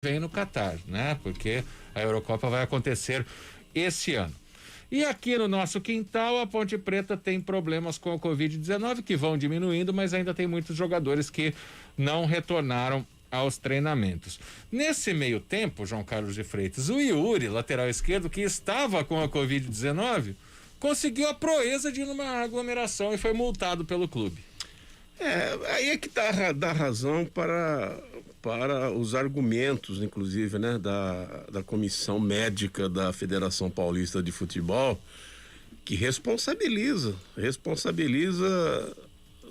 vem no Catar, né? Porque a Eurocopa vai acontecer esse ano. E aqui no nosso quintal, a Ponte Preta tem problemas com a Covid-19 que vão diminuindo, mas ainda tem muitos jogadores que não retornaram aos treinamentos. Nesse meio tempo, João Carlos de Freitas, o Yuri, lateral esquerdo, que estava com a Covid-19, conseguiu a proeza de ir numa aglomeração e foi multado pelo clube. Aí é que dá razão para os argumentos, inclusive, né, da comissão médica da Federação Paulista de Futebol, que responsabiliza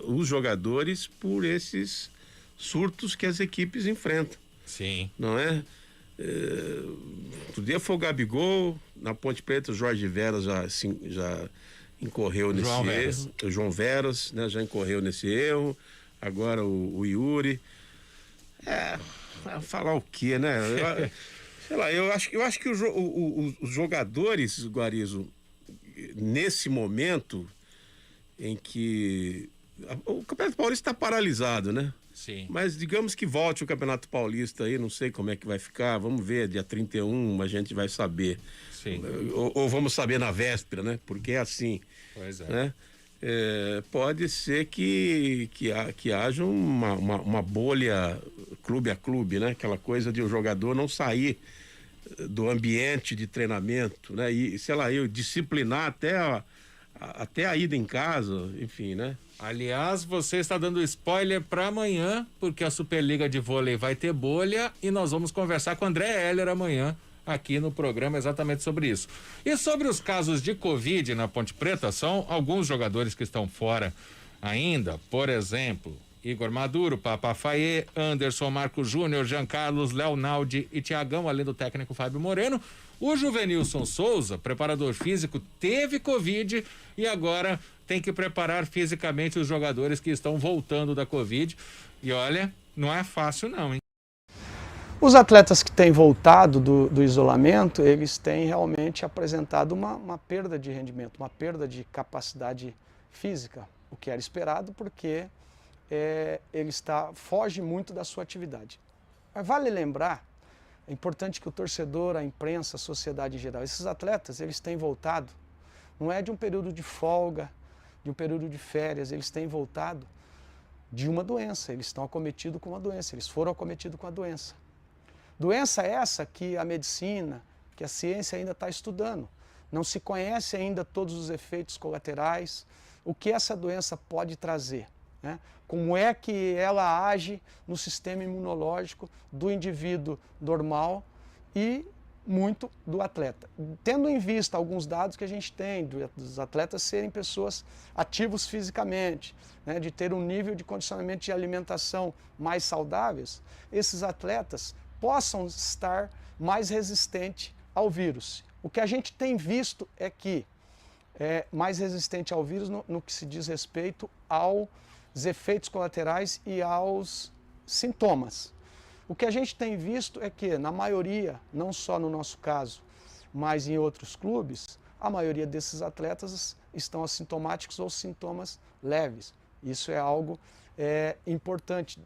os jogadores por esses surtos que as equipes enfrentam. Sim. Não é? Outro dia foi o Gabigol, na Ponte Preta o Jorge Veras já incorreu nesse erro. O João Veras, né, já incorreu nesse erro. Agora o Yuri. Falar o quê, né? Sei lá, eu acho que os jogadores, Guarizo, nesse momento em que o Campeonato Paulista está paralisado, né? Sim. Mas digamos que volte o Campeonato Paulista aí, não sei como é que vai ficar, vamos ver, dia 31 a gente vai saber. Sim. Ou vamos saber na véspera, né? Porque é assim. Pois é. Né? Pode ser que haja uma bolha clube a clube, né? Aquela coisa de o jogador não sair do ambiente de treinamento, né? E, sei lá, eu disciplinar até a ida em casa, enfim, né? Aliás, você está dando spoiler para amanhã, porque a Superliga de Vôlei vai ter bolha e nós vamos conversar com o André Heller amanhã aqui no programa exatamente sobre isso. E sobre os casos de Covid na Ponte Preta, são alguns jogadores que estão fora ainda, por exemplo, Igor Maduro, Papa Faye, Anderson, Marco Júnior, Jean Carlos, Leonaldi e Tiagão, além do técnico Fábio Moreno. O Juvenilson Souza, preparador físico, teve Covid e agora tem que preparar fisicamente os jogadores que estão voltando da Covid. E olha, não é fácil não, hein? Os atletas que têm voltado do isolamento, eles têm realmente apresentado uma perda de rendimento, uma perda de capacidade física, o que era esperado porque ele foge muito da sua atividade. Mas vale lembrar, é importante que o torcedor, a imprensa, a sociedade em geral, esses atletas, eles têm voltado, não é de um período de folga, de um período de férias, eles têm voltado de uma doença, eles estão acometidos com uma doença, eles foram acometidos com a doença. Doença essa que a medicina, que a ciência ainda está estudando. Não se conhece ainda todos os efeitos colaterais, o que essa doença pode trazer, né? Como é que ela age no sistema imunológico do indivíduo normal e muito do atleta. Tendo em vista alguns dados que a gente tem, dos atletas serem pessoas ativos fisicamente, né, de ter um nível de condicionamento de alimentação mais saudáveis, esses atletas possam estar mais resistentes ao vírus. O que a gente tem visto é que é mais resistente ao vírus no que se diz respeito aos efeitos colaterais e aos sintomas. O que a gente tem visto é que, na maioria, não só no nosso caso, mas em outros clubes, a maioria desses atletas estão assintomáticos ou sintomas leves. Isso é algo importante,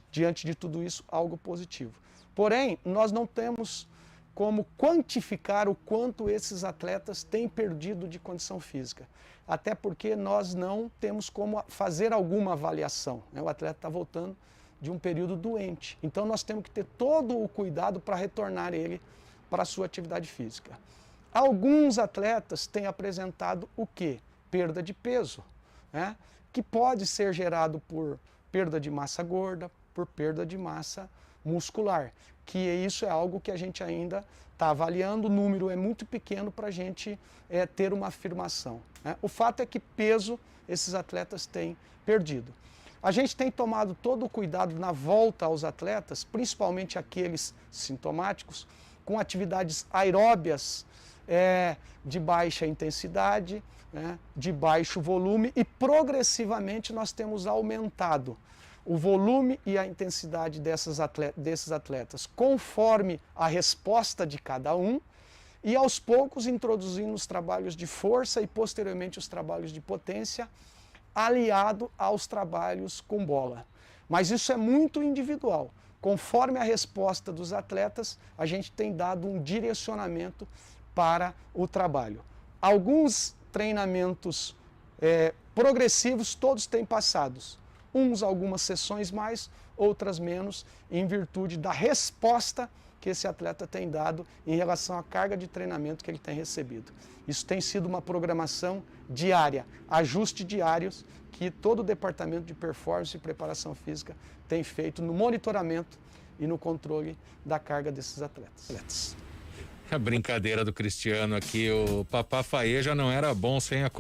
diante de tudo isso, algo positivo. Porém, nós não temos como quantificar o quanto esses atletas têm perdido de condição física. Até porque nós não temos como fazer alguma avaliação, né? O atleta está voltando de um período doente. Então nós temos que ter todo o cuidado para retornar ele para a sua atividade física. Alguns atletas têm apresentado o quê? Perda de peso, né? Que pode ser gerado por perda de massa gorda, por perda de massa muscular, que isso é algo que a gente ainda está avaliando, o número é muito pequeno para a gente ter uma afirmação, né? O fato é que peso esses atletas têm perdido. A gente tem tomado todo o cuidado na volta aos atletas, principalmente aqueles sintomáticos, com atividades aeróbias de baixa intensidade, né, de baixo volume, e progressivamente nós temos aumentado o volume e a intensidade desses atletas, conforme a resposta de cada um, e aos poucos introduzindo os trabalhos de força e posteriormente os trabalhos de potência, aliado aos trabalhos com bola. Mas isso é muito individual. conforme a resposta dos atletas, a gente tem dado um direcionamento para o trabalho. Alguns treinamentos progressivos todos têm passados. Algumas sessões mais, outras menos, em virtude da resposta que esse atleta tem dado em relação à carga de treinamento que ele tem recebido. Isso tem sido uma programação diária, ajustes diários que todo o departamento de performance e preparação física tem feito no monitoramento e no controle da carga desses atletas. A brincadeira do Cristiano aqui, o Papá Faê já não era bom sem a